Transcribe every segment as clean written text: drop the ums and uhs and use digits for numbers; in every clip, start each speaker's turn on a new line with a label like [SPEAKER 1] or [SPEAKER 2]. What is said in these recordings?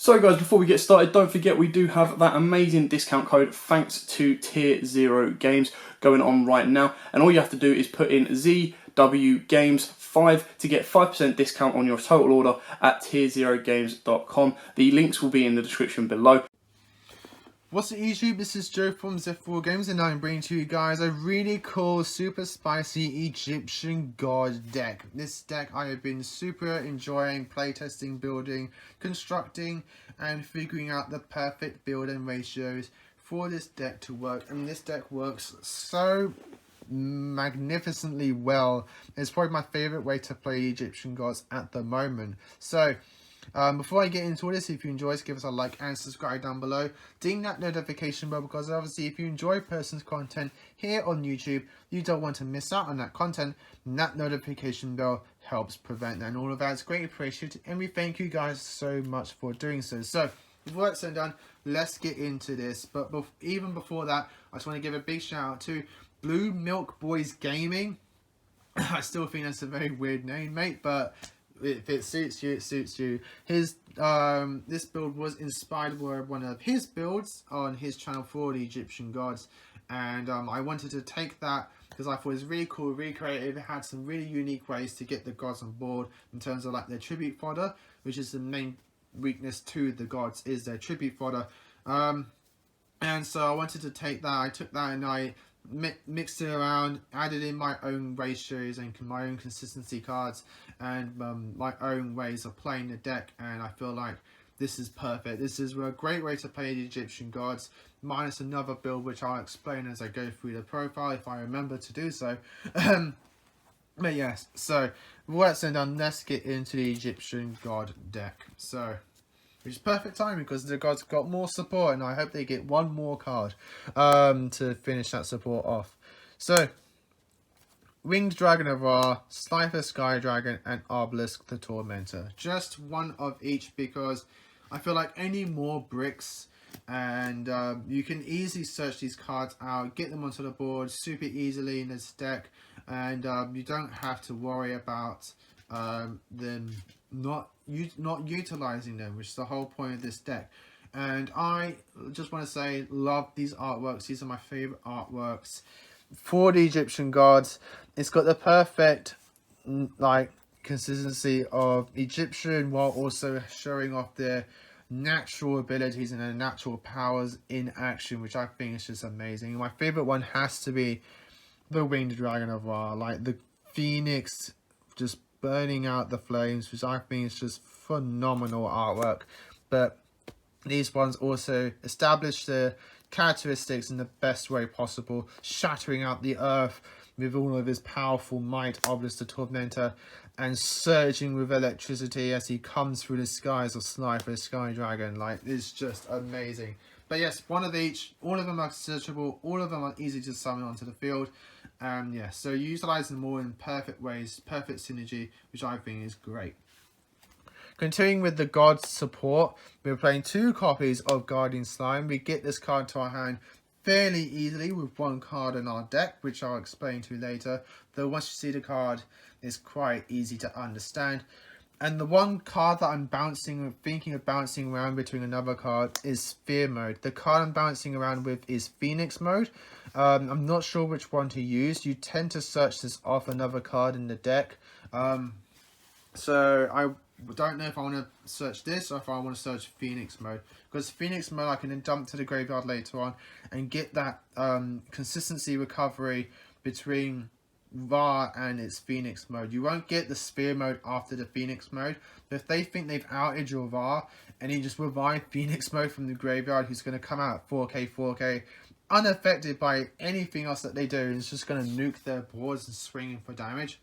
[SPEAKER 1] So guys, before we get started, don't forget we do have that amazing discount code thanks to Tier 0 Games going on right now. And all you have to do is put in ZW Games 5 to get 5% discount on your total order at tier0games.com. The links will be in the description below.
[SPEAKER 2] What's up YouTube, this is Joe from Z4 Games and I'm bringing to you guys a really cool, super spicy Egyptian god deck. This deck I have been super enjoying playtesting, building, constructing and figuring out the perfect build and ratios for this deck to work. And this deck works so magnificently well. It's probably my favourite way to play Egyptian gods at the moment. So before I get into all this, if you enjoy, give us a like and subscribe down below. Ding that notification bell, because obviously if you enjoy person's content here on YouTube, you don't want to miss out on that content, and that notification bell helps prevent that, and all of that is greatly appreciated, and we thank you guys so much for doing so. So before that's done, let's get into this. But even before that, I just want to give a big shout out to Blue Milk Boys Gaming. I still think that's a very weird name, mate, but if it suits you, it suits you. His this build was inspired by one of his builds on his channel for the Egyptian gods, and I wanted to take that because I thought it was really cool, really creative. It had some really unique ways to get the gods on board in terms of like their tribute fodder, which is the main weakness to the gods, is their tribute fodder. And so I wanted to take that. I took that and I mixed it around, added in my own ratios and my own consistency cards and my own ways of playing the deck, and I feel like this is perfect. This is a great way to play the Egyptian gods, minus another build which I'll explain as I go through the profile if I remember to do so. But yes, so with that said done, let's get into the Egyptian god deck. So which is perfect timing because the gods got more support, and I hope they get one more card to finish that support off. So, Winged Dragon of Ra, Slifer Sky Dragon, and Obelisk the Tormentor. Just one of each because I feel like any more bricks, and you can easily search these cards out, get them onto the board super easily in this deck, and you don't have to worry about them not utilizing them, which is the whole point of this deck. And I just want to say, love these artworks. These are my favorite artworks for the Egyptian gods. It's got the perfect like consistency of Egyptian while also showing off their natural abilities and their natural powers in action, which I think is just amazing. My favorite one has to be the Winged Dragon of Ra, like the phoenix just burning out the flames, which I think is just phenomenal artwork. But these ones also establish the characteristics in the best way possible, shattering out the earth with all of his powerful might, Obelisk the Tormentor, and surging with electricity as he comes through the skies of Slifer Sky Dragon. Like, it's just amazing. But yes, one of each, all of them are searchable, all of them are easy to summon onto the field. Yeah, so you utilize them all in perfect ways, perfect synergy, which I think is great. Continuing with the God's support, we're playing 2 copies of Guardian Slime. We get this card to our hand fairly easily with 1 card in our deck, which I'll explain to you later. Though once you see the card, it's quite easy to understand. And the one card that I'm thinking of bouncing around between another card is Sphere Mode. The card I'm bouncing around with is Phoenix Mode. I'm not sure which one to use. You tend to search this off another card in the deck. So I don't know if I want to search this or if I want to search Phoenix Mode. Because Phoenix Mode I can then dump to the graveyard later on and get that consistency recovery between Ra and its Phoenix Mode. You won't get the Sphere Mode after the Phoenix Mode. But if they think they've outed your Ra and you just revive Phoenix Mode from the graveyard, who's going to come out 4k, unaffected by anything else that they do, and it's just going to nuke their boards and swinging for damage.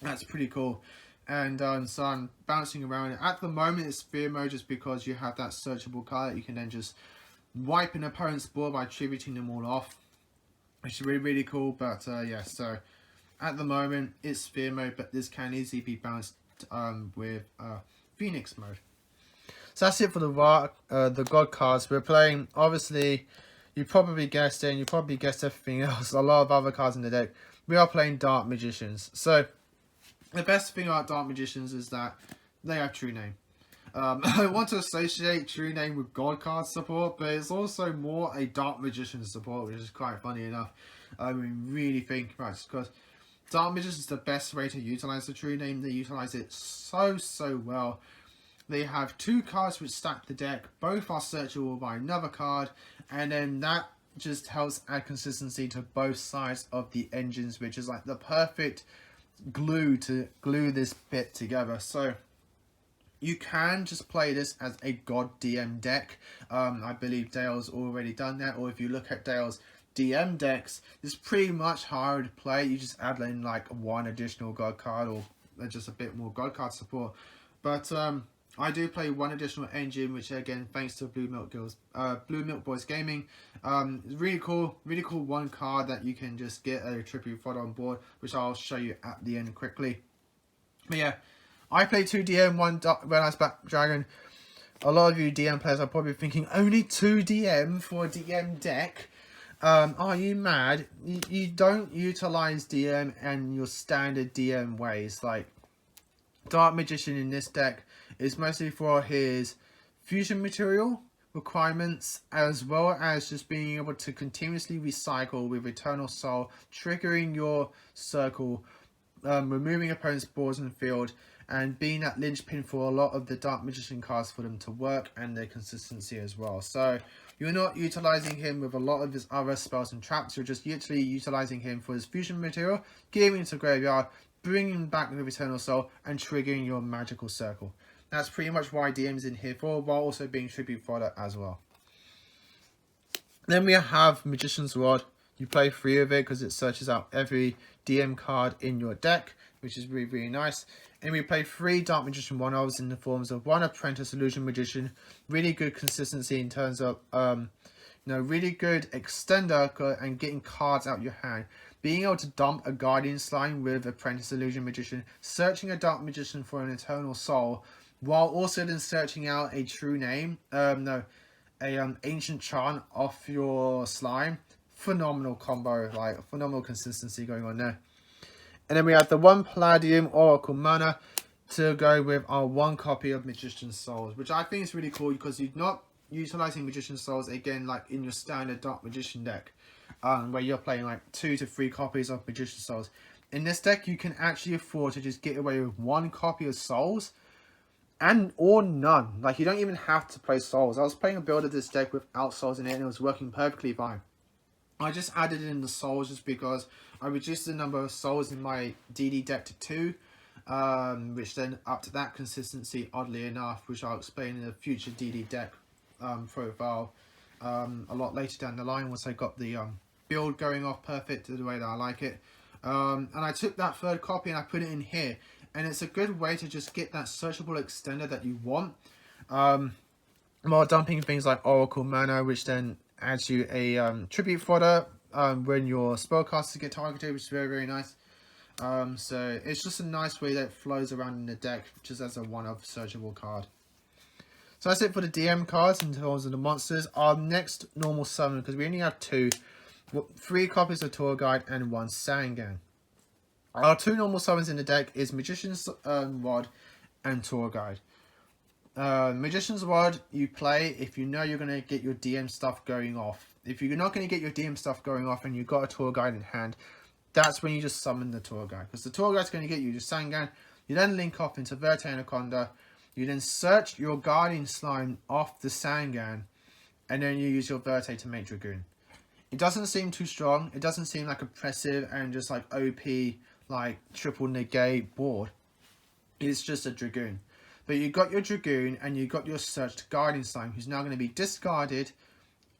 [SPEAKER 2] That's pretty cool. And so I'm bouncing around. At the moment it's Sphere Mode just because you have that searchable card that you can then just wipe an opponent's board by tributing them all off, which is really cool. But yeah, so at the moment it's Sphere Mode, but this can easily be bounced with Phoenix Mode. So that's it for the God cards. We're playing, obviously, you probably guessed it, and you probably guessed everything else, a lot of other cards in the deck. We are playing Dark Magicians. So the best thing about Dark Magicians is that they have true name. I want to associate True Name with God card support, but it's also more a Dark Magician support, which is quite funny enough. I mean, really think about it, because Dark Magician is the best way to utilize the True Name. They utilize it so well. They have 2 cards which stack the deck. Both are searchable by another card, and then that just helps add consistency to both sides of the engines, which is like the perfect glue to glue this bit together. So you can just play this as a God DM deck. I believe Dale's already done that, or if you look at Dale's DM decks, it's pretty much hard to play. You just add in like 1 additional God card, or just a bit more God card support. But I do play 1 additional engine, which again, thanks to Blue Milk Boys Gaming. Really cool 1 card that you can just get a tribute fodder on board, which I'll show you at the end quickly. But yeah, I play 2 DM, 1 Red Eyes Black Dragon. A lot of you DM players are probably thinking, only 2 DM for a DM deck? Are you mad? You don't utilize DM and your standard DM ways. Like, Dark Magician in this deck is mostly for his fusion material requirements, as well as just being able to continuously recycle with Eternal Soul, triggering your circle, removing opponent's boards in the field, and being that linchpin for a lot of the Dark Magician cards for them to work, and their consistency as well. So you're not utilizing him with a lot of his other spells and traps. You're just literally utilizing him for his fusion material, giving it to graveyard, bringing back with Eternal Soul, and triggering your magical circle. That's pretty much why DM's in here for, while also being tribute fodder as well. Then we have Magician's Rod. You play 3 of it because it searches out every DM card in your deck, which is really nice. And we play 3 Dark Magician 1-ofs in the forms of 1 Apprentice Illusion Magician. Really good consistency in terms of, really good extender and getting cards out your hand. Being able to dump a Guardian Slime with Apprentice Illusion Magician, searching a Dark Magician for an Eternal Soul, while also then searching out a True Name, Ancient Chant off your slime. Phenomenal combo, like phenomenal consistency going on there. And then we have the 1 Palladium Oracle Mana to go with our 1 copy of Magician's Souls, which I think is really cool because you're not utilizing Magician's Souls again like in your standard Dark Magician deck, where you're playing like 2 to 3 copies of Magician's Souls. In this deck, you can actually afford to just get away with 1 copy of Souls, or none. Like, you don't even have to play Souls. I was playing a build of this deck without Souls in it, and it was working perfectly fine. I just added in the Souls just because I reduced the number of Souls in my DD deck to 2, which then upped that consistency, oddly enough, which I'll explain in a future DD deck profile a lot later down the line, once I got the build going off perfect the way that I like it. And I took that 3rd copy and I put it in here, and it's a good way to just get that searchable extender that you want, while dumping things like Oracle Mana, which then adds you a tribute fodder when your spellcasters get targeted, which is very nice. So it's just a nice way that it flows around in the deck, just as a 1-of searchable card. So that's it for the DM cards in terms of the monsters. Our next normal summon, because we only have 2, 3 copies of Tour Guide and 1 Sangan. Our 2 normal summons in the deck is Magician's Rod and Tour Guide. Magician's Rod you play if you know you're going to get your DM stuff going off. If you're not going to get your DM stuff going off and you've got a Tour Guide in hand, that's when you just summon the Tour Guide. Because the Tour Guide's going to get you to Sangan. You then link off into Verte Anaconda. You then search your Guardian Slime off the Sangan. And then you use your Verte to make Dragoon. It doesn't seem too strong. It doesn't seem like oppressive and just like OP, like triple negate board. It's just a Dragoon. But you got your Dragoon and you got your searched Guardian Slime, who's now going to be discarded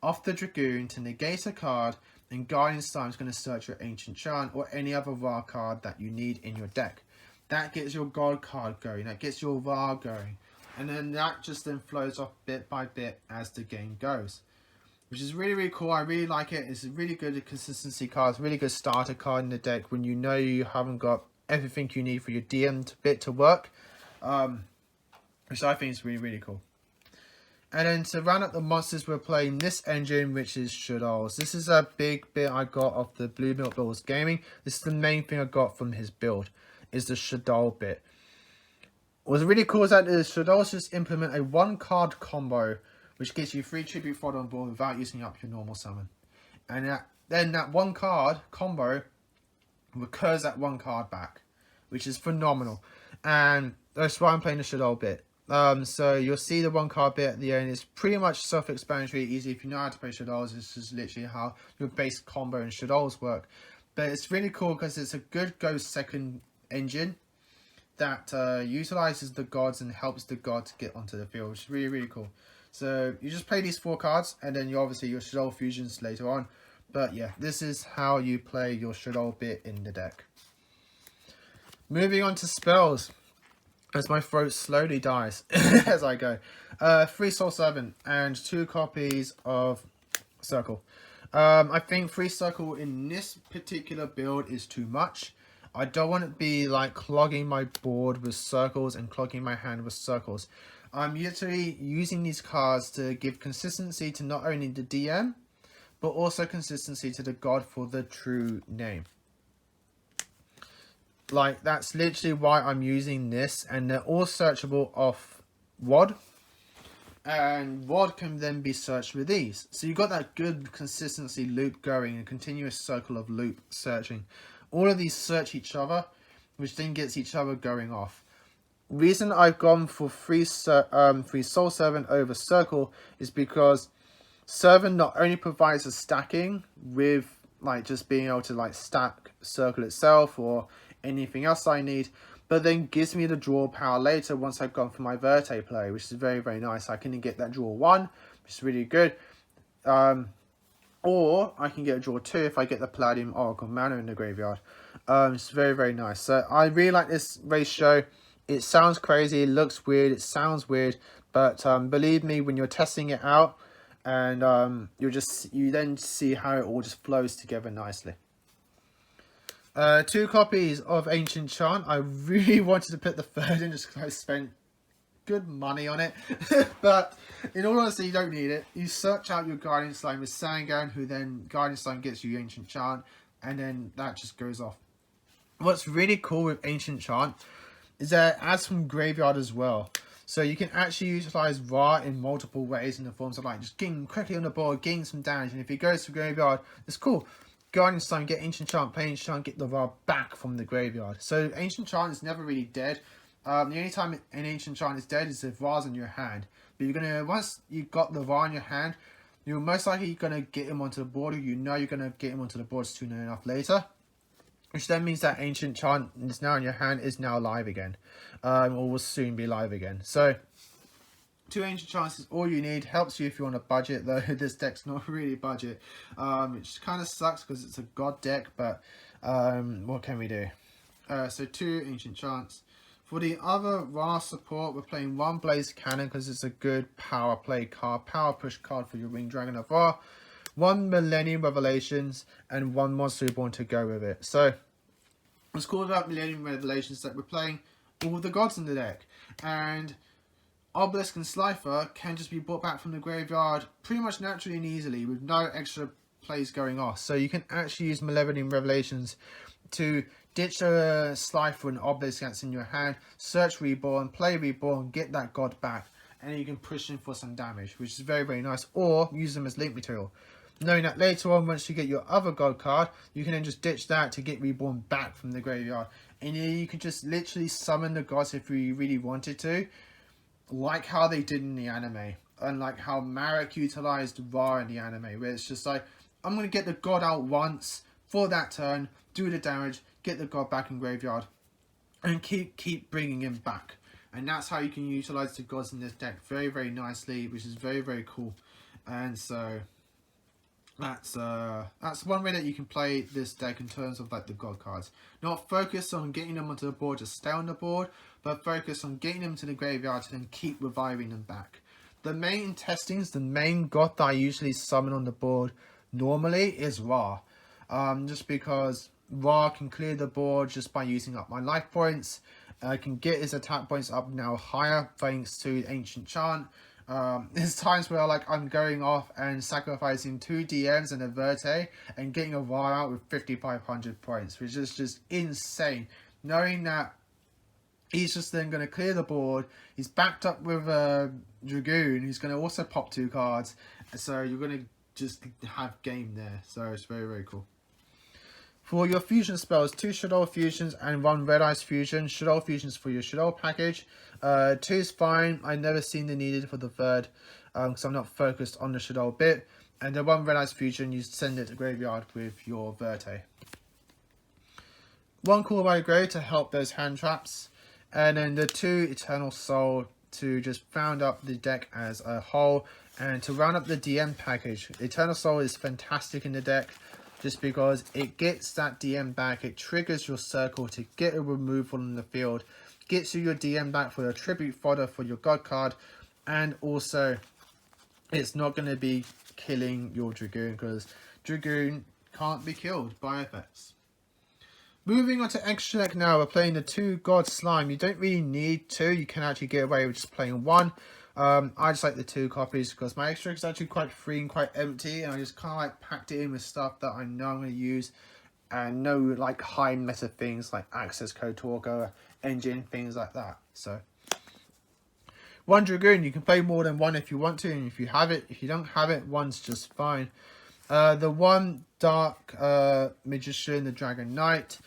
[SPEAKER 2] off the Dragoon to negate a card, and Guardian Slime is going to search your Ancient Chant or any other VAR card that you need in your deck. That gets your God card going, that gets your VAR going, and then that just then flows off bit by bit as the game goes, which is really cool. I really like it. It's a really good consistency card. It's a really good starter card in the deck when you know you haven't got everything you need for your DM bit to work, which I think is really cool. And then to round up the monsters, we're playing this engine, which is Shaddolls. This is a big bit I got off the Blue Milk Boys Gaming. This is the main thing I got from his build, is the Shaddoll bit. What's really cool is that the Shadows just implement a 1-card combo, which gets you 3 Tribute Fodder on board without using up your normal summon. And then that 1-card combo recurs that 1 card back, which is phenomenal. And that's why I'm playing the Shadow bit. So you'll see the 1-card bit at the end. It's pretty much self-explanatory, easy. If you know how to play Shadows, it's just literally how your base combo and Shadows work. But it's really cool because it's a good Ghost second engine that utilizes the gods and helps the gods get onto the field, which is really, really cool. So you just play these 4 cards, and then you obviously your Shadow fusions later on. But yeah, this is how you play your Shadow bit in the deck. Moving on to spells, as my throat slowly dies as I go. 3 Soul Servant and 2 copies of Circle. I think 3 Circle in this particular build is too much. I don't want to be like clogging my board with circles and clogging my hand with circles. I'm literally using these cards to give consistency to not only the DM, but also consistency to the god for the true name. Like, that's literally why I'm using this, and they're all searchable off WOD. And WOD can then be searched with these. So you've got that good consistency loop going, a continuous circle of loop searching. All of these search each other, which then gets each other going off. Reason I've gone for 3 Soul Servant over Circle is because Servant not only provides a stacking with like just being able to like stack Circle itself or anything else I need, but then gives me the draw power later once I've gone for my Verte play, which is very, very nice. I can get that draw 1, which is really good. Or I can get a draw 2 if I get the Palladium Oracle Mana in the graveyard. It's very, very nice. So I really like this ratio. It sounds crazy, it looks weird, it sounds weird, but believe me, when you're testing it out, and you then see how it all just flows together nicely. 2 copies of Ancient Chant. I really wanted to put the 3rd in just because I spent good money on it. But in all honesty, you don't need it. You search out your Guardian Slime with Sangan, who then Guardian Slime gets you Ancient Chant, and then that just goes off. What's really cool with Ancient Chant is that it adds from graveyard as well. So you can actually utilize Ra in multiple ways in the forms of like just getting quickly on the board, getting some damage, and if he goes to graveyard, it's cool. Guardian Slime, get Ancient Chant, play Ancient Chant, get the Ra back from the graveyard. So Ancient Chant is never really dead. The only time an Ancient Chant is dead is if Ra's in your hand. But you're gonna, once you've got the Ra in your hand, you're most likely gonna get him onto the board, or you know you're gonna get him onto the board soon enough later. Which then means that Ancient Chant is now in your hand, is now live again. Or will soon be live again. So 2 Ancient Chants is all you need. Helps you if you're on a budget, though this deck's not really budget. Which kind of sucks because it's a god deck, but what can we do? So 2 Ancient Chants. For the other Ra support, we're playing 1 Blaze Cannon because it's a good power play card, power push card for your Winged Dragon of Ra. 1 Millennium Revelations, and 1 Monster Reborn to go with it. So what's cool about Millennium Revelations is that we're playing all the gods in the deck, and Obelisk and Slifer can just be brought back from the graveyard pretty much naturally and easily with no extra plays going off. So you can actually use Millennium Revelations to ditch a Slifer and Obelisk that's in your hand, search Reborn, play Reborn, get that god back, and then you can push in for some damage, which is very, very nice, or use them as link material. Knowing that later on, once you get your other god card, you can then just ditch that to get Reborn back from the graveyard. And you can just literally summon the gods if you really wanted to, like how they did in the anime. And like how Marek utilized Ra in the anime, where it's just like, I'm going to get the god out once for that turn, do the damage, get the god back in graveyard, and keep bringing him back. And that's how you can utilize the gods in this deck very, very nicely, which is very, very cool. And so that's one way that you can play this deck in terms of like the god cards. Not focus on getting them onto the board to stay on the board, but focus on getting them to the graveyard to then keep reviving them back. The main testings, the main god that I usually summon on the board normally is Ra. Just because Ra can clear the board just by using up my life points. I can get his attack points up now higher thanks to Ancient Chant. There's times where like I'm going off and sacrificing 2 DMs and a Verte and getting a Ra out with 5,500 points, which is just insane. Knowing that He's just then going to clear the board. He's backed up with a Dragoon, who's going to also pop 2 cards. So you're going to just have game there. So it's very, very cool. For your fusion spells, 2 Shadow fusions and 1 Red Eyes fusion. Shadow fusions for your Shadow package. 2 is fine. I've never seen the needed for the 3rd because I'm not focused on the Shadow bit. And the 1 Red Eyes fusion, you send it to graveyard with your Verte. 1 Call by Grave to help those hand traps. And then the 2 Eternal Soul to just round up the deck as a whole. And to round up the DM package. Eternal Soul is fantastic in the deck. Just because it gets that DM back. It triggers your circle to get a removal in the field. Gets you your DM back for your tribute fodder for your god card. And also, it's not going to be killing your Dragoon. Because Dragoon can't be killed by effects. Moving on to extra deck now, we're playing the 2 God Slime. You don't really need 2, you can actually get away with just playing 1. I just like the 2 copies because my extra deck is actually quite free and quite empty, and I just kind of like packed it in with stuff that I know I'm going to use, and no like high meta things like Access Code Talker, Engine, things like that. So 1 Dragoon, you can play more than 1 if you want to, and if you have it. If you don't have it, 1's just fine. The 1 Dark Magician, the Dragon Knight.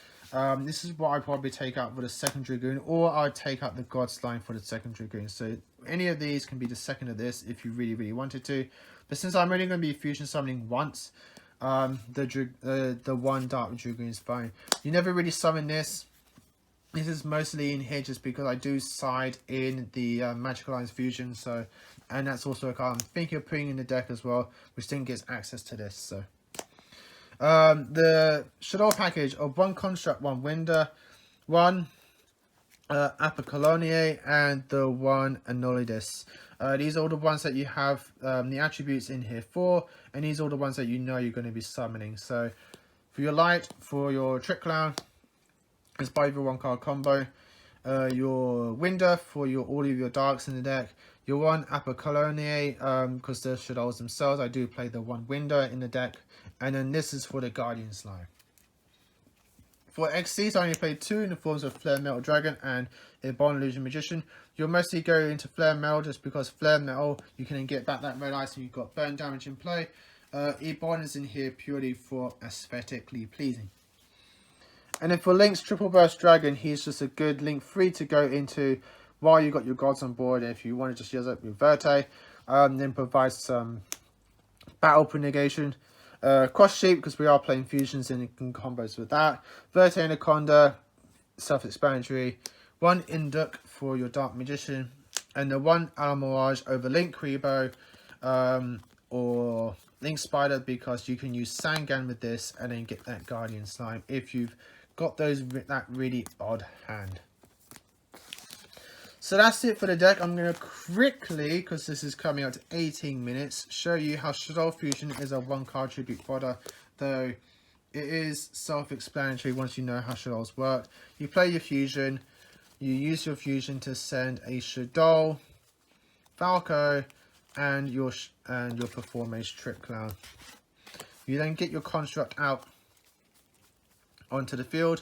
[SPEAKER 2] This is what I'd probably take out for the 2nd Dragoon, or I'd take out the God Slime for the 2nd Dragoon. So any of these can be the 2nd of this if you really, really wanted to. But since I'm only going to be fusion summoning once, the 1 Dark Dragoon is fine. You never really summon this. This is mostly in here just because I do side in the Magical Lines fusion. So, and that's also a card I'm thinking of putting in the deck as well, which then gets access to this. So. The Shadow package of 1 Construct, 1 Winder, 1 Apocalonier, and the 1 Anolidus. These are all the ones that you have the attributes in here for, and these are all the ones that you know you're going to be summoning. So for your light, for your Trick Clown, it's by your 1 card combo. Your Winder for all of your darks in the deck. Your 1 Apocalonier, because the Shadows themselves, I do play the 1 Winder in the deck. And then this is for the Guardian Slime. For XCs, I only played 2 in the forms of Flare Metal Dragon and a Bond Illusion Magician. You'll mostly go into Flare Metal just because Flare Metal, you can then get back that red ice and you've got burn damage in play. E-Bond is in here purely for aesthetically pleasing. And then for Link's Triple Burst Dragon, he's just a good Link free to go into while you got your gods on board. And if you want to just use it with Verte, then provide some battle negation. Cross Sheep, because we are playing fusions and combos with that. Verte Anaconda, self-explanatory. 1 Induk for your Dark Magician. And the 1 Alamirage over Link Kribo or Link Spider, because you can use Sangan with this and then get that Guardian Slime if you've got that really odd hand. So that's it for the deck. I'm going to quickly, because this is coming out to 18 minutes, show you how Shadow Fusion is a 1 card tribute fodder, though it is self-explanatory once you know how Shadows work. You play your fusion, you use your fusion to send a Shadow, Falco, and your Performance Trick Clown. You then get your construct out onto the field.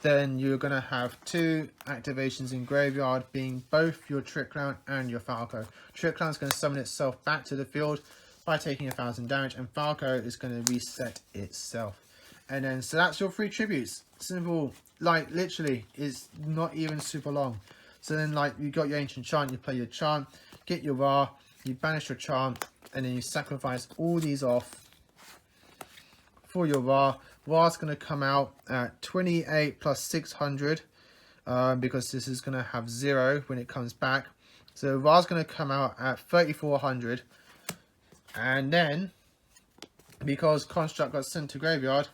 [SPEAKER 2] Then you're going to have 2 activations in graveyard, being both your Trick Clown and your Falco. Trick Clown is going to summon itself back to the field by taking 1000 damage, and Falco is going to reset itself. And then, so that's your 3 tributes. Simple, like literally, it's not even super long. So then, like, you got your Ancient Chant, you play your Chant, get your Ra, you banish your Chant, and then you sacrifice all these off for your Ra. Ra's going to come out at 28 plus 600 because this is going to have 0 when it comes back. So Ra's going to come out at 3400. And then, because Construct got sent to graveyard,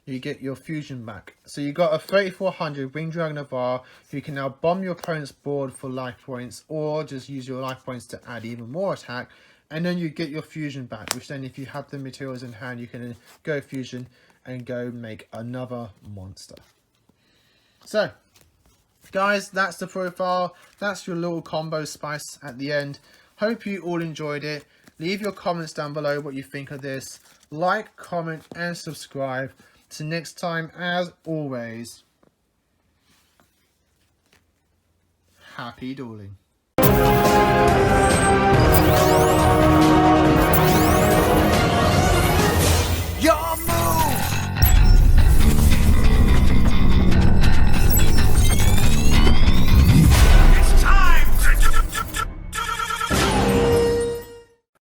[SPEAKER 2] you get your fusion back. So you got a 3400 Winged Dragon of Ra. You can now bomb your opponent's board for life points, or just use your life points to add even more attack. And then you get your fusion back, which then if you have the materials in hand, you can go fusion and go make another monster. So, guys, that's the profile. That's your little combo spice at the end. Hope you all enjoyed it. Leave your comments down below what you think of this. Like, comment, and subscribe. Till next time, as always, happy dueling.